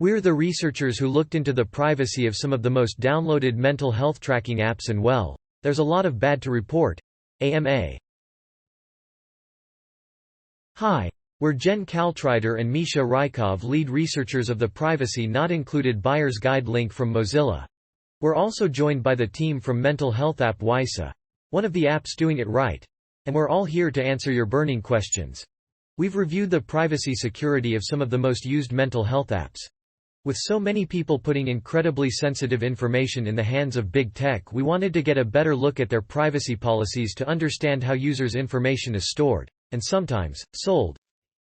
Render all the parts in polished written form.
We're the researchers who looked into the privacy of some of the most downloaded mental health tracking apps, and well, there's a lot of bad to report. AMA. Hi. We're Jen Kaltrider and Misha Rykov, lead researchers of the Privacy Not Included Buyer's Guide link from Mozilla. We're also joined by the team from mental health app Wysa, one of the apps doing it right. And we're all here to answer your burning questions. We've reviewed the privacy security of some of the most used mental health apps. With so many people putting incredibly sensitive information in the hands of big tech, we wanted to get a better look at their privacy policies to understand how users' information is stored, and sometimes, sold.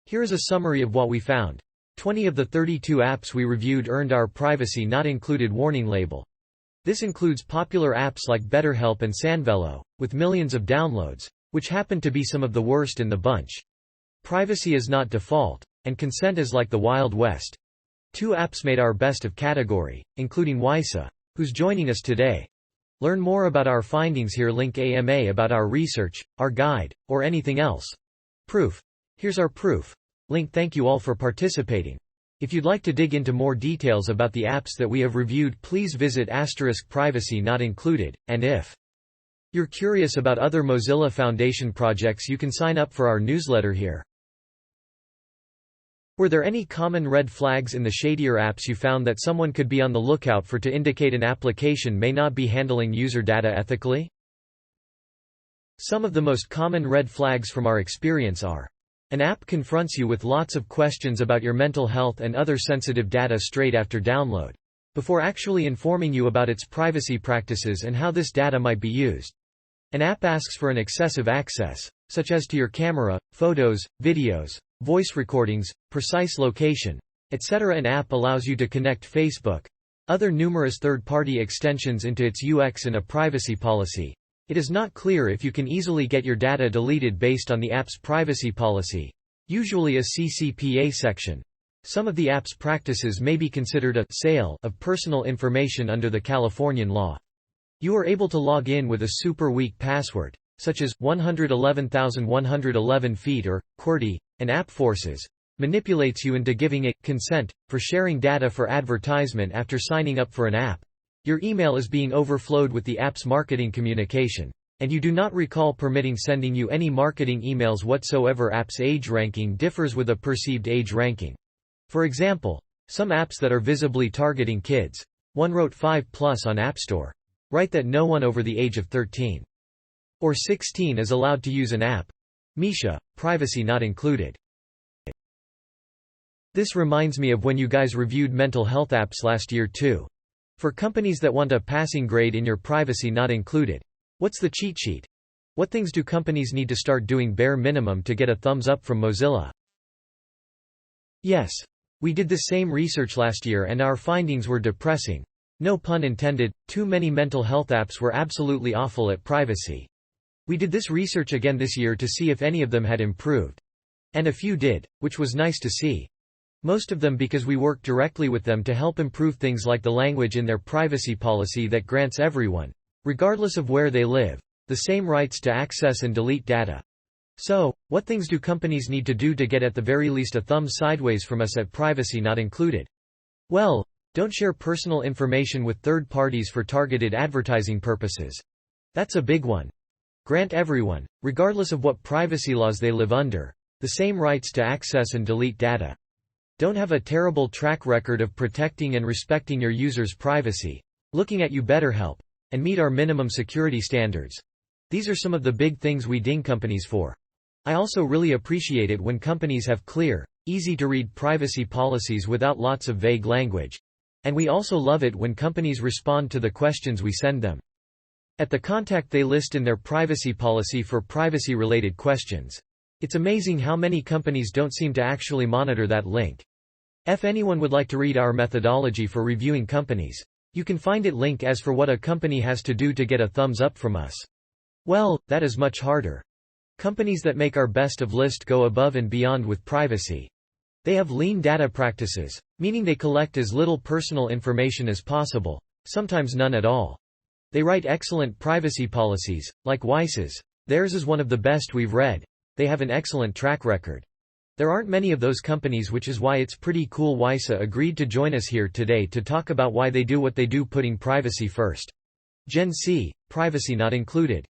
Here is a summary of what we found. 20 of the 32 apps we reviewed earned our Privacy Not Included warning label. This includes popular apps like BetterHelp and Sanvelo, with millions of downloads, which happen to be some of the worst in the bunch. Privacy is not default, and consent is like the Wild West. 2 apps made our best of category, including Wysa, who's joining us today. Learn more about our findings here. Link AMA about our research, our guide, or anything else. Proof. Here's our proof. Link. Thank you all for participating. If you'd like to dig into more details about the apps that we have reviewed, please visit *Privacy Not Included, and if you're curious about other Mozilla Foundation projects, you can sign up for our newsletter here. Were there any common red flags in the shadier apps you found that someone could be on the lookout for to indicate an application may not be handling user data ethically? Some of the most common red flags from our experience are: an app confronts you with lots of questions about your mental health and other sensitive data straight after download, before actually informing you about its privacy practices and how this data might be used. An app asks for an excessive access, such as to your camera, photos, videos, voice recordings, precise location, etc. An app allows you to connect Facebook, other numerous third-party extensions into its UX and a privacy policy. It is not clear if you can easily get your data deleted based on the app's privacy policy, usually a CCPA section. Some of the app's practices may be considered a sale of personal information under the Californian law. You are able to log in with a super weak password, such as 111,111 feet or QWERTY. An app manipulates you into giving it consent for sharing data for advertisement after signing up for an app. Your email is being overflowed with the app's marketing communication, and you do not recall permitting sending you any marketing emails whatsoever. App's age ranking differs with a perceived age ranking. For example, some apps that are visibly targeting kids, one wrote 5+ on App Store, write that no one over the age of 13 or 16 is allowed to use an app. Misha, Privacy Not Included. This reminds me of when you guys reviewed mental health apps last year too. For companies that want a passing grade in your Privacy Not Included, what's the cheat sheet? What things do companies need to start doing bare minimum to get a thumbs up from Mozilla? Yes. We did the same research last year and our findings were depressing. No pun intended, too many mental health apps were absolutely awful at privacy. We did this research again this year to see if any of them had improved. And a few did, which was nice to see. Most of them because we worked directly with them to help improve things like the language in their privacy policy that grants everyone, regardless of where they live, the same rights to access and delete data. So, what things do companies need to do to get at the very least a thumb sideways from us at Privacy Not Included? Well, don't share personal information with third parties for targeted advertising purposes. That's a big one. Grant everyone, regardless of what privacy laws they live under, the same rights to access and delete data. Don't have a terrible track record of protecting and respecting your users' privacy. Looking at you BetterHelp, and meet our minimum security standards. These are some of the big things we ding companies for. I also really appreciate it when companies have clear, easy-to-read privacy policies without lots of vague language. And we also love it when companies respond to the questions we send them. At the contact they list in their privacy policy for privacy-related questions. It's amazing how many companies don't seem to actually monitor that link. If anyone would like to read our methodology for reviewing companies, you can find it link as for what a company has to do to get a thumbs up from us. Well, that is much harder. Companies that make our best of list go above and beyond with privacy. They have lean data practices, meaning they collect as little personal information as possible, sometimes none at all. They write excellent privacy policies, like Wysa's. Theirs is one of the best we've read. They have an excellent track record. There aren't many of those companies, which is why it's pretty cool WiSA agreed to join us here today to talk about why they do what they do, putting privacy first. Gen C, privacy not included.